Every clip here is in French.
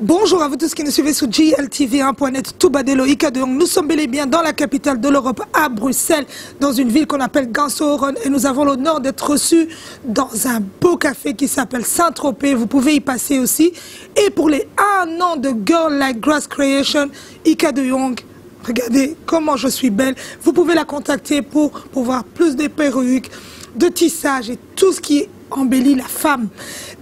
Bonjour à vous tous qui nous suivez sur GLTV1.net, Toubadelo, Ikadeong. Nous sommes bel et bien dans la capitale de l'Europe, à Bruxelles, dans une ville qu'on appelle Ganso-Oron. Et nous avons l'honneur d'être reçus dans un beau café qui s'appelle Saint-Tropez. Vous pouvez y passer aussi. Et pour les 1 an de Girl Like Grass Creation, Ikadeong, regardez comment je suis belle. Vous pouvez la contacter pour voir plus de perruques, de tissage et tout ce qui embellit la femme.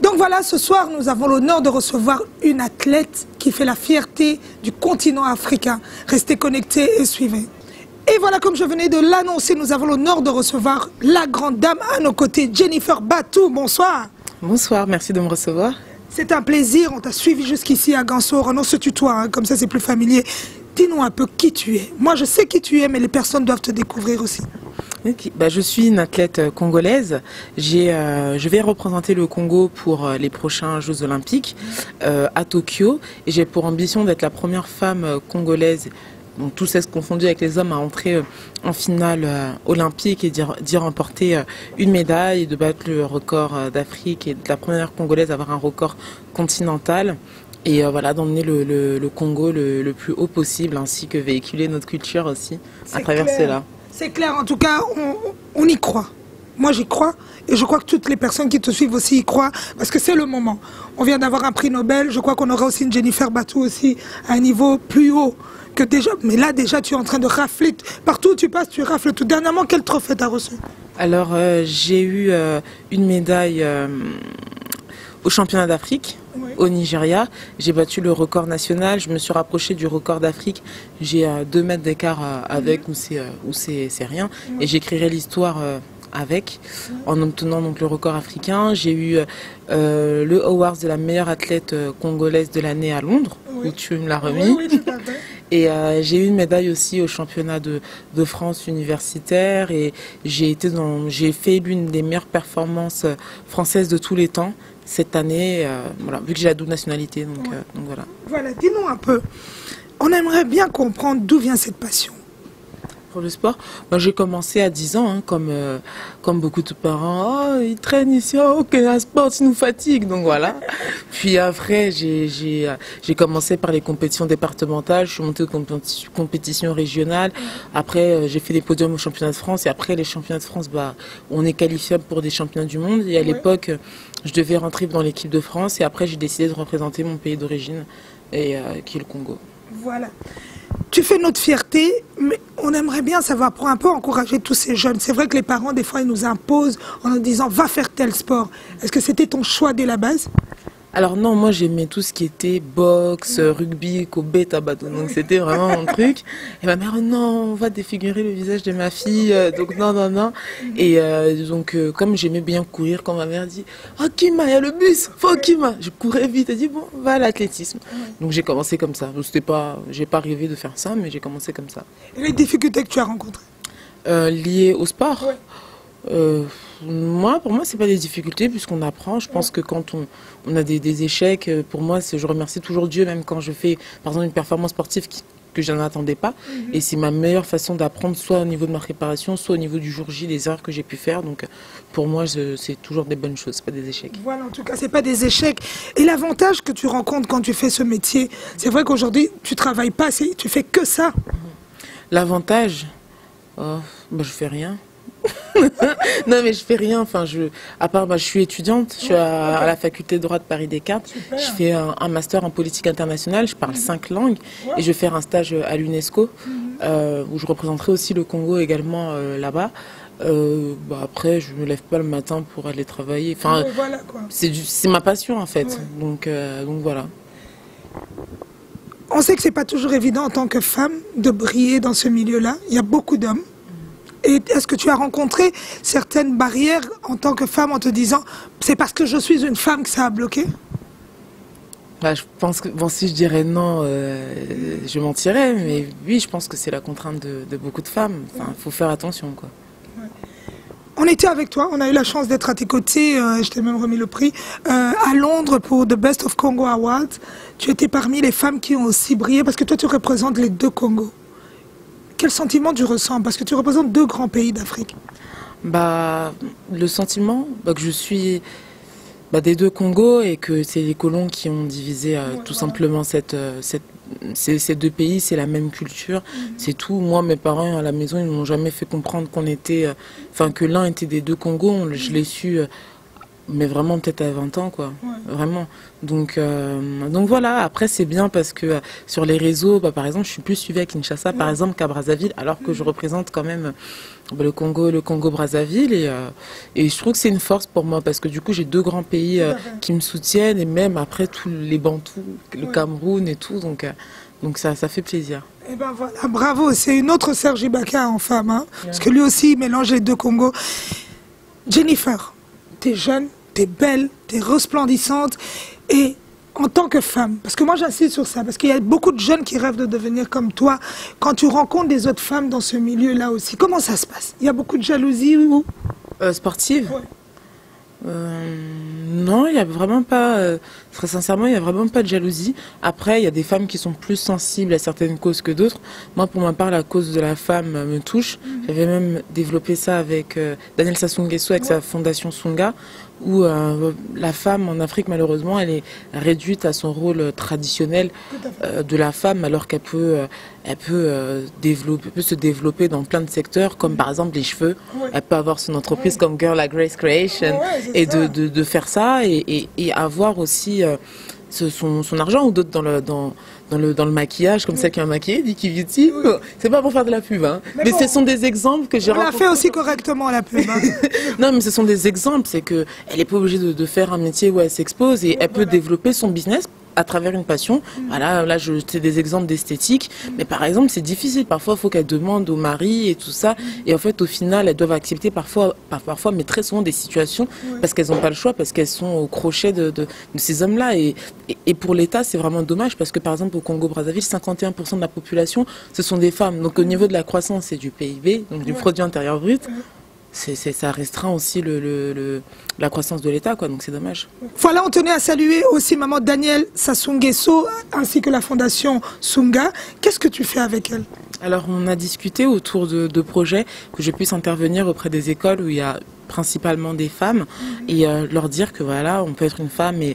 Donc voilà, ce soir, nous avons l'honneur de recevoir une athlète qui fait la fierté du continent africain. Restez connectés et suivez. Et voilà, comme je venais de l'annoncer, nous avons l'honneur de recevoir la grande dame à nos côtés, Jennifer Batou. Bonsoir. Bonsoir, merci de me recevoir. C'est un plaisir, on t'a suivi jusqu'ici à Ganso-Oron. On se tutoie, hein, comme ça c'est plus familier. Dis-nous un peu qui tu es. Moi je sais qui tu es, mais les personnes doivent te découvrir aussi. Okay. Je suis une athlète congolaise. Je vais représenter le Congo pour les prochains Jeux Olympiques à Tokyo. Et j'ai pour ambition d'être la première femme congolaise, donc tous sexes confondus avec les hommes, à entrer en finale olympique et d'y remporter une médaille et de battre le record d'Afrique et la première congolaise à avoir un record continental. Et voilà, d'emmener le Congo le plus haut possible, ainsi que véhiculer notre culture aussi à travers cela. C'est clair, en tout cas, on y croit. Moi, j'y crois. Et je crois que toutes les personnes qui te suivent aussi y croient. Parce que c'est le moment. On vient d'avoir un prix Nobel. Je crois qu'on aura aussi une Jennifer Batou aussi à un niveau plus haut que déjà. Mais là, déjà, tu es en train de rafler. Partout où tu passes, tu rafles tout. Dernièrement, quel trophée t'as reçu? Alors, j'ai eu une médaille au championnat d'Afrique, oui, au Nigeria. J'ai battu le record national, je me suis rapprochée du record d'Afrique. J'ai 2 mètres d'écart avec, où c'est rien. Et j'écrirai l'histoire avec, en obtenant donc le record africain. J'ai eu le award de la meilleure athlète congolaise de l'année à Londres, oui, où tu me l'as remis. Oui, oui, tout à fait. Et j'ai eu une médaille aussi au championnat de France universitaire. Et j'ai fait l'une des meilleures performances françaises de tous les temps cette année, voilà, vu que j'ai la double nationalité, donc voilà. Voilà, dis-nous un peu, on aimerait bien comprendre d'où vient cette passion. Pour le sport, j'ai commencé à 10 ans, hein, comme beaucoup de parents. Oh, ils traînent ici, oh, ok, un sport, ça nous fatigue, donc voilà. Puis après, j'ai commencé par les compétitions départementales, je suis montée aux compétitions régionales. Après, j'ai fait des podiums au championnat de France, et après les championnats de France, on est qualifiable pour des championnats du monde. Et à l'époque, je devais rentrer dans l'équipe de France, et après, j'ai décidé de représenter mon pays d'origine, qui est le Congo. Voilà. Tu fais notre fierté, mais on aimerait bien savoir, pour un peu encourager tous ces jeunes. C'est vrai que les parents, des fois, ils nous imposent en nous disant « va faire tel sport ». Est-ce que c'était ton choix dès la base ? Alors non, moi j'aimais tout ce qui était boxe, rugby, kobe, tabato, donc c'était vraiment mon truc. Et ma mère, non, on va défigurer le visage de ma fille, donc non, non, non. Et donc comme j'aimais bien courir, quand ma mère dit « Oh Kima, il y a le bus, faut Kima !» Je courais vite, elle dit « Bon, va à l'athlétisme ». Donc j'ai commencé comme ça. J'ai pas rêvé de faire ça, mais j'ai commencé comme ça. Et les difficultés que tu as rencontrées liées au sport? Pour moi, c'est pas des difficultés puisqu'on apprend. Je pense que quand on a des échecs, pour moi, je remercie toujours Dieu, même quand je fais, par exemple, une performance sportive que je n'en attendais pas. Et c'est ma meilleure façon d'apprendre, soit au niveau de ma préparation, soit au niveau du jour J, des erreurs que j'ai pu faire. Donc, pour moi, c'est toujours des bonnes choses, pas des échecs. Voilà, en tout cas, c'est pas des échecs. Et l'avantage que tu rencontres quand tu fais ce métier, c'est vrai qu'aujourd'hui, tu travailles pas, tu fais que ça. L'avantage, je fais rien. Non mais je fais rien, enfin à part je suis étudiante, je suis à la faculté de droit de Paris Descartes. Super. Je fais un master en politique internationale, je parle 5 langues et je vais faire un stage à l'UNESCO où je représenterai aussi le Congo également là-bas. Après je me lève pas le matin pour aller travailler, enfin voilà, c'est ma passion en fait, donc voilà. On sait que c'est pas toujours évident en tant que femme de briller dans ce milieu-là, il y a beaucoup d'hommes. Et est-ce que tu as rencontré certaines barrières en tant que femme en te disant « c'est parce que je suis une femme que ça a bloqué » Je pense que, si je dirais non, je mentirais, mais oui, je pense que c'est la contrainte de beaucoup de femmes. Enfin, faut faire attention, quoi. On était avec toi, on a eu la chance d'être à tes côtés, je t'ai même remis le prix, à Londres pour The Best of Congo Awards. Tu étais parmi les femmes qui ont aussi brillé parce que toi tu représentes les 2 Congos. Quel sentiment tu ressens? Parce que tu représentes 2 grands pays d'Afrique. Le sentiment que je suis Des deux Congos, et que c'est les colons qui ont divisé tout simplement ces deux pays, c'est la même culture, c'est tout. Moi, mes parents à la maison, ils m'ont jamais fait comprendre qu'on était, que l'un était des deux Congos. Je l'ai su, mais vraiment peut-être à 20 ans, quoi. Vraiment. Donc voilà. Après, c'est bien parce que sur les réseaux, par exemple, je suis plus suivie à Kinshasa, par exemple, qu'à Brazzaville, alors que je représente quand même le Congo-Brazzaville, et je trouve que c'est une force pour moi parce que du coup j'ai deux grands pays qui me soutiennent, et même après tous les Bantous, le Cameroun et tout, donc ça fait plaisir. Et ben voilà, bravo, c'est une autre Serge Ibaka en femme, hein, parce que lui aussi il mélange les deux Congos. Jennifer, t'es jeune, t'es belle, t'es resplendissante, et en tant que femme, parce que moi j'insiste sur ça, parce qu'il y a beaucoup de jeunes qui rêvent de devenir comme toi, quand tu rencontres des autres femmes dans ce milieu-là aussi, comment ça se passe? Il y a beaucoup de jalousie ou... Sportive? Non, il n'y a vraiment pas, très sincèrement, il n'y a vraiment pas de jalousie. Après, il y a des femmes qui sont plus sensibles à certaines causes que d'autres. Moi, pour ma part, la cause de la femme me touche. J'avais même développé ça avec Daniel Sassou Nguesso, avec sa fondation Sunga, où la femme en Afrique, malheureusement, elle est réduite à son rôle traditionnel de la femme, alors qu'elle peut, se développer dans plein de secteurs, comme par exemple les cheveux. Elle peut avoir son entreprise comme Girl at Grace Creation, et de faire ça, et avoir aussi son argent, ou d'autres dans le maquillage, comme celle qui a maquillé, Nikki Beauty. C'est pas pour faire de la pub, hein. Mais ce sont des exemples que j'ai rencontrés. On l'a fait aussi correctement, la pub. Hein. Non, mais ce sont des exemples. C'est qu'elle n'est pas obligée de faire un métier où elle s'expose, et elle peut développer son business à travers une passion. Voilà, là, c'est des exemples d'esthétique. Mais par exemple, c'est difficile. Parfois, il faut qu'elle demande au mari et tout ça. Et en fait, au final, elles doivent accepter parfois, mais très souvent des situations, parce qu'elles n'ont pas le choix, parce qu'elles sont au crochet de ces hommes-là. Et pour l'État, c'est vraiment dommage, parce que par exemple, au Congo-Brazzaville, 51% de la population, ce sont des femmes. Donc au niveau de la croissance et du PIB, donc du produit intérieur brut, ça restreint aussi la croissance de l'État, quoi. Donc c'est dommage. Voilà, on tenait à saluer aussi maman Daniel Sassou Nguesso, ainsi que la fondation Sunga. Qu'est-ce que tu fais avec elle? Alors on a discuté autour de projets, que je puisse intervenir auprès des écoles où il y a principalement des femmes, et leur dire que voilà, on peut être une femme et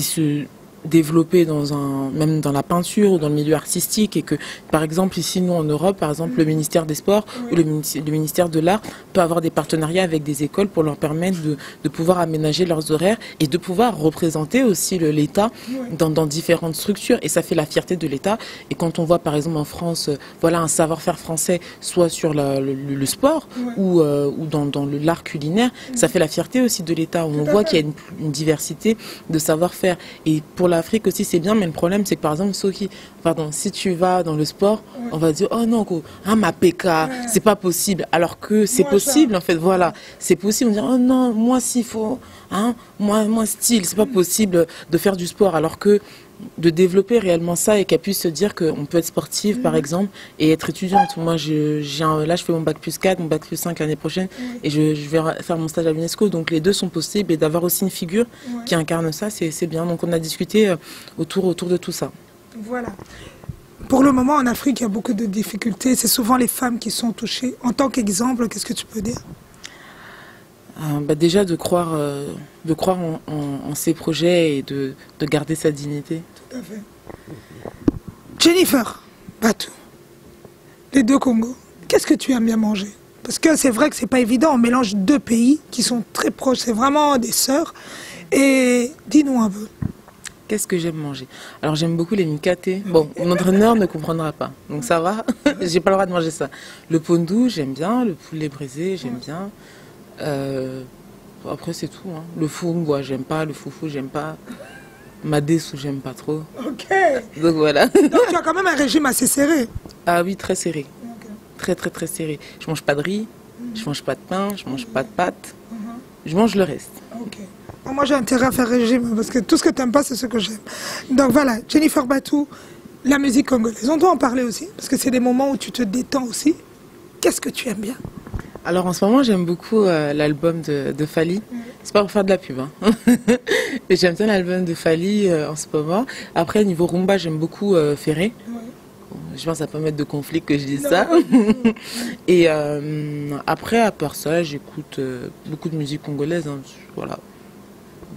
se développer même dans la peinture ou dans le milieu artistique, et que par exemple ici nous en Europe, par exemple le ministère des Sports ou le ministère de l'Art peut avoir des partenariats avec des écoles pour leur permettre de pouvoir aménager leurs horaires et de pouvoir représenter aussi l'État dans différentes structures, et ça fait la fierté de l'État. Et quand on voit par exemple en France un savoir-faire français, soit sur le sport ou dans l'art culinaire, ça fait la fierté aussi de l'État, où on voit qu'il y a une diversité de savoir-faire. Et pour l'Afrique aussi c'est bien, mais le problème c'est que par exemple si tu vas dans le sport, on va dire oh non, ma PK, c'est pas possible, alors que c'est possible en fait. Voilà, c'est possible. On dit oh non, moi s'il faut, moi style, c'est pas possible de faire du sport, alors que de développer réellement ça, et qu'elle puisse se dire qu'on peut être sportive par exemple et être étudiante. Moi là je fais mon bac plus 4, mon bac plus 5 l'année prochaine, et je vais faire mon stage à l'UNESCO, donc les deux sont possibles, et d'avoir aussi une figure qui incarne ça, c'est bien. Donc on a discuté autour de tout ça. Voilà. Pour le moment en Afrique il y a beaucoup de difficultés, c'est souvent les femmes qui sont touchées. En tant qu'exemple, qu'est-ce que tu peux dire? Déjà de croire en ses projets, et de garder sa dignité. Tout à fait. Jennifer Batou, les deux Congos, qu'est-ce que tu aimes bien manger? Parce que c'est vrai que c'est pas évident, on mélange deux pays qui sont très proches, c'est vraiment des sœurs. Et dis-nous un peu. Qu'est-ce que j'aime manger? Alors j'aime beaucoup les mikaté. Bon, mon entraîneur ne comprendra pas, donc ça va. J'ai pas le droit de manger ça. Le pondou, j'aime bien. Le poulet braisé, j'aime bien. Après c'est tout, hein. Le fungwa j'aime pas, le foufou j'aime pas, madessou j'aime pas trop. Ok. Donc voilà. Donc tu as quand même un régime assez serré. Ah oui, très serré. Très très très serré. Je mange pas de riz, je mange pas de pain, je mange pas de pâtes, je mange le reste. Ok. Moi j'ai intérêt à faire régime, parce que tout ce que tu n'aimes pas c'est ce que j'aime. Donc voilà, Jennifer Batou, la musique congolaise, on doit en parler aussi, parce que c'est des moments où tu te détends aussi. Qu'est-ce que tu aimes bien? Alors en ce moment j'aime beaucoup l'album de Fally. C'est pas pour faire de la pub, hein. Mais j'aime bien l'album de Fally en ce moment. Après niveau rumba j'aime beaucoup Ferré. Je pense que ça peut mettre de conflit que je dise ça. Et après à part ça j'écoute beaucoup de musique congolaise, hein. Voilà.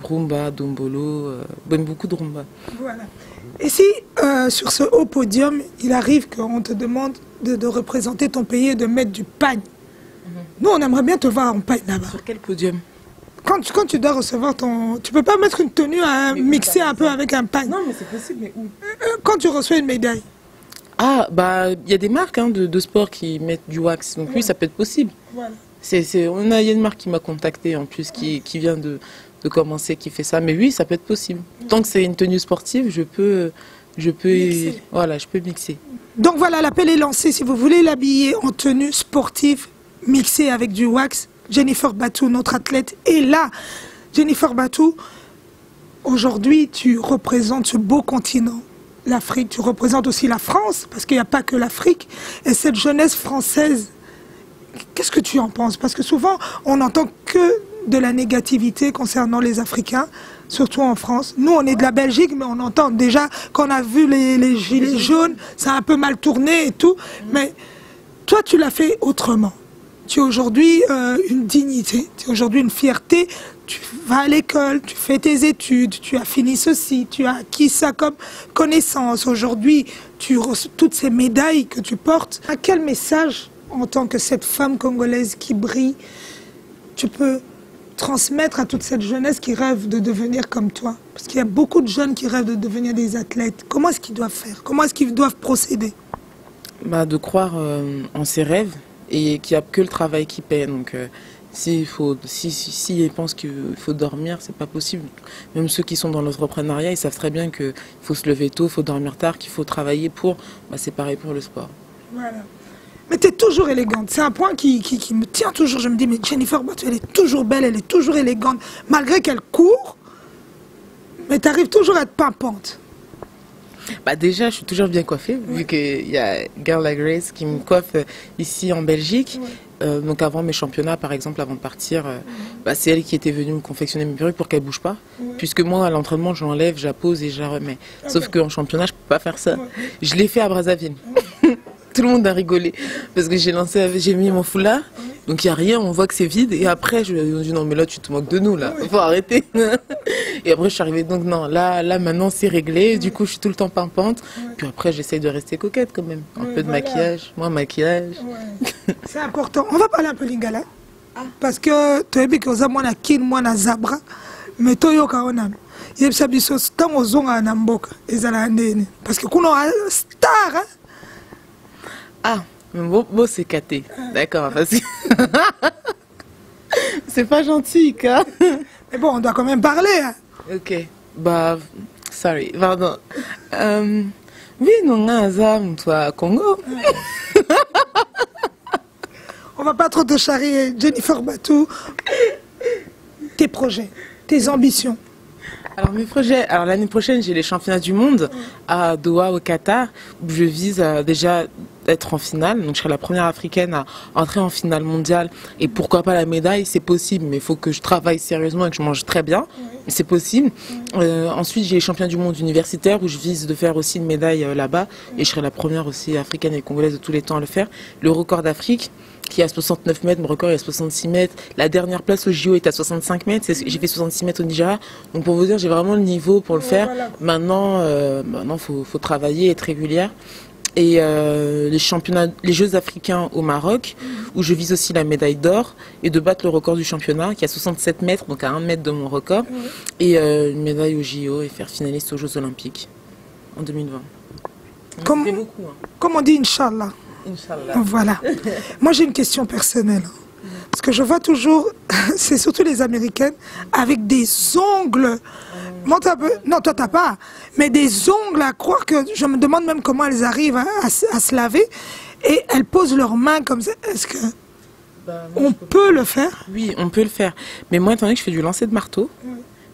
rumba, dombolo, beaucoup de rumba. Voilà. Et si sur ce haut podium, il arrive qu'on te demande de représenter ton pays et de mettre du pagne, nous on aimerait bien te voir en pagne là-bas. Sur quel podium? Quand tu dois recevoir ton... Tu peux pas mettre une tenue à mixer un peu avec un pagne. Non, mais c'est possible, mais où? Quand tu reçois une médaille. Ah, bah, il y a des marques de sport qui mettent du wax, donc oui, ça peut être possible. Voilà. Il y a une marque qui m'a contacté en plus, qui vient de commencer, qui fait ça. Mais oui, ça peut être possible. Tant que c'est une tenue sportive, je peux voilà, je peux mixer. Donc voilà, l'appel est lancé. Si vous voulez l'habiller en tenue sportive, mixée avec du wax, Jennifer Batou, notre athlète, est là. Jennifer Batou, aujourd'hui, tu représentes ce beau continent, l'Afrique. Tu représentes aussi la France, parce qu'il n'y a pas que l'Afrique. Et cette jeunesse française, qu'est-ce que tu en penses? Parce que souvent, on n'entend que de la négativité concernant les Africains, surtout en France. Nous, on est de la Belgique, mais on entend déjà qu'on a vu les gilets jaunes, ça a un peu mal tourné et tout. Mais toi, tu l'as fait autrement. Tu es aujourd'hui une dignité, tu es aujourd'hui une fierté. Tu vas à l'école, tu fais tes études, tu as fini ceci, tu as acquis ça comme connaissance. Aujourd'hui, tu reçois toutes ces médailles que tu portes. À quel message, en tant que cette femme congolaise qui brille, tu peux transmettre à toute cette jeunesse qui rêve de devenir comme toi? Parce qu'il y a beaucoup de jeunes qui rêvent de devenir des athlètes. Comment est-ce qu'ils doivent faire? Comment est-ce qu'ils doivent procéder? Bah, de croire en ses rêves et qu'il n'y a que le travail qui paie. Donc, si ils pensent qu'il faut dormir, c'est pas possible. Même ceux qui sont dans l'entrepreneuriat, ils savent très bien qu'il faut se lever tôt, il faut dormir tard, qu'il faut travailler pour... Bah, c'est pareil pour le sport. Voilà. Mais tu es toujours élégante. C'est un point qui me tient toujours. Je me dis, mais Jennifer Batou, elle est toujours belle, elle est toujours élégante. Malgré qu'elle court, mais tu arrives toujours à être pimpante. Bah déjà, je suis toujours bien coiffée, vu qu'il y a Girl Like Grace qui me coiffe ici en Belgique. Donc avant mes championnats, par exemple, avant de partir, bah, c'est elle qui était venue me confectionner mes perruques pour qu'elles ne bougent pas. Puisque moi, à l'entraînement, je l'enlève, je la pose et je la remets. Sauf qu'en championnat, je ne peux pas faire ça. Je l'ai fait à Brazzaville. Tout le monde a rigolé parce que j'ai mis mon foulard, donc il n'y a rien, on voit que c'est vide. Et après, je me dis non, mais là, tu te moques de nous, là, faut arrêter. Et après, je suis arrivée, donc non, là maintenant, c'est réglé. Du coup, je suis tout le temps pimpante. Puis après, j'essaye de rester coquette quand même. Un peu de maquillage, moins maquillage. C'est important. On va parler un peu lingala. Parce que tu as vu que nous avons un kin, moi, un zabra, mais tu as un il y a des choses qui sont en Namboka. Parce que nous avons un star. Ah, bon c'est caté. D'accord, parce que... c'est pas gentil, quoi. Mais bon, on doit quand même parler. Hein. Ok, bah, sorry, pardon. Oui, non, Azam, toi, Congo. On va pas trop te charrier, Jennifer Batou. Tes projets, tes ambitions. Alors mes projets, alors l'année prochaine j'ai les championnats du monde à Doha au Qatar où je vise déjà être en finale, donc je serai la première africaine à entrer en finale mondiale et pourquoi pas la médaille, c'est possible mais il faut que je travaille sérieusement et que je mange très bien, c'est possible. Ensuite j'ai les championnats du monde universitaires où je vise de faire aussi une médaille là-bas et je serai la première aussi africaine et congolaise de tous les temps à le faire. Le record d'Afrique qui est à 69 mètres, mon record est à 66 mètres. La dernière place au JO est à 65 mètres. J'ai fait 66 mètres au Nigeria. Donc pour vous dire, j'ai vraiment le niveau pour le faire. Voilà. Maintenant, faut travailler, être régulière. Et les Jeux africains au Maroc, où je vise aussi la médaille d'or et de battre le record du championnat, qui est à 67 mètres, donc à 1 mètre de mon record. Et une médaille au JO et faire finaliste aux Jeux Olympiques en 2020. Comme on dit, Inch'Allah. Inch'Allah. Voilà. Moi, j'ai une question personnelle. Parce que je vois toujours, c'est surtout les Américaines, avec des ongles. Non, toi, t'as pas. Mais des ongles à croire que je me demande même comment elles arrivent à se laver. Et elles posent leurs mains comme ça. Est-ce que on peut le faire? Oui, on peut le faire. Mais moi, étant donné que je fais du lancer de marteau,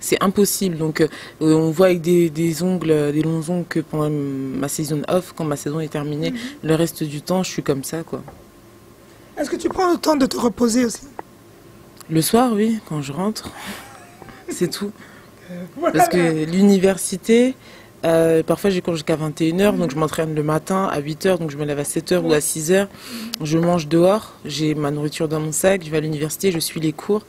c'est impossible. Donc, on voit avec des ongles, des longs ongles que pendant ma saison off, quand ma saison est terminée, le reste du temps, je suis comme ça, quoi. Est-ce que tu prends le temps de te reposer aussi? Le soir, oui, quand je rentre. C'est tout. Voilà. Parce que l'université, Parfois j'ai cours jusqu'à 21h, donc je m'entraîne le matin à 8h, donc je me lève à 7h ou à 6h. Je mange dehors, j'ai ma nourriture dans mon sac, je vais à l'université, je suis les cours.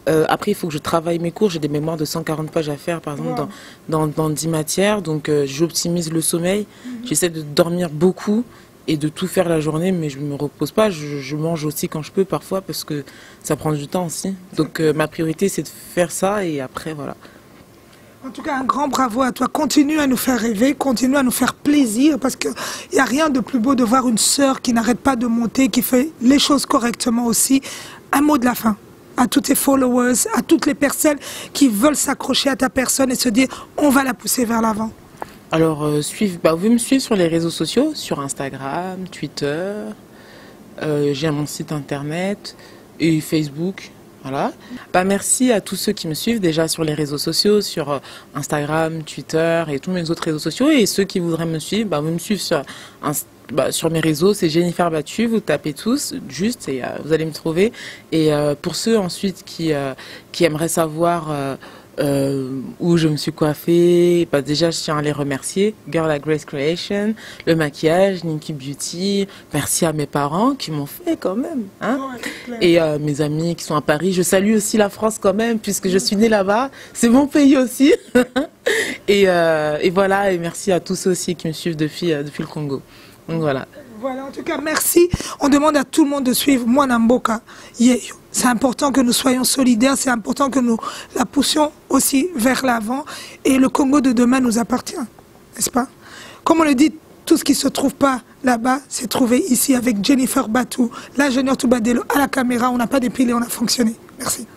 Après il faut que je travaille mes cours, j'ai des mémoires de 140 pages à faire par exemple dans 10 matières, donc j'optimise le sommeil, j'essaie de dormir beaucoup et de tout faire la journée, mais je ne me repose pas, je mange aussi quand je peux parfois parce que ça prend du temps aussi. Donc ma priorité c'est de faire ça et après voilà. En tout cas, un grand bravo à toi. Continue à nous faire rêver, continue à nous faire plaisir, parce qu'il n'y a rien de plus beau de voir une sœur qui n'arrête pas de monter, qui fait les choses correctement aussi. Un mot de la fin à tous tes followers, à toutes les personnes qui veulent s'accrocher à ta personne et se dire on va la pousser vers l'avant. Alors, vous pouvez me suivre sur les réseaux sociaux, sur Instagram, Twitter, j'ai mon site internet et Facebook. Voilà. Merci à tous ceux qui me suivent déjà sur les réseaux sociaux, sur Instagram, Twitter et tous mes autres réseaux sociaux. Et ceux qui voudraient me suivre, vous me suivez sur mes réseaux, c'est Jennifer Battu, vous tapez tous, juste, et vous allez me trouver. Et pour ceux ensuite qui aimeraient savoir où je me suis coiffée, déjà je tiens à les remercier. Girl at Grace Creation, le maquillage, Ninky Beauty, merci à mes parents qui m'ont fait quand même, hein, et mes amis qui sont à Paris. Je salue aussi la France quand même puisque je suis née là-bas, c'est mon pays aussi. et voilà, et merci à tous ceux aussi qui me suivent depuis le Congo. Donc voilà. Voilà, en tout cas, merci. On demande à tout le monde de suivre Mwana Mboka Yeyo. C'est important que nous soyons solidaires, c'est important que nous la poussions aussi vers l'avant. Et le Congo de demain nous appartient, n'est-ce pas? Comme on le dit, tout ce qui ne se trouve pas là-bas, c'est trouvé ici avec Jennifer Battu, l'ingénieur Toubadelo à la caméra. On n'a pas dépilé, on a fonctionné. Merci.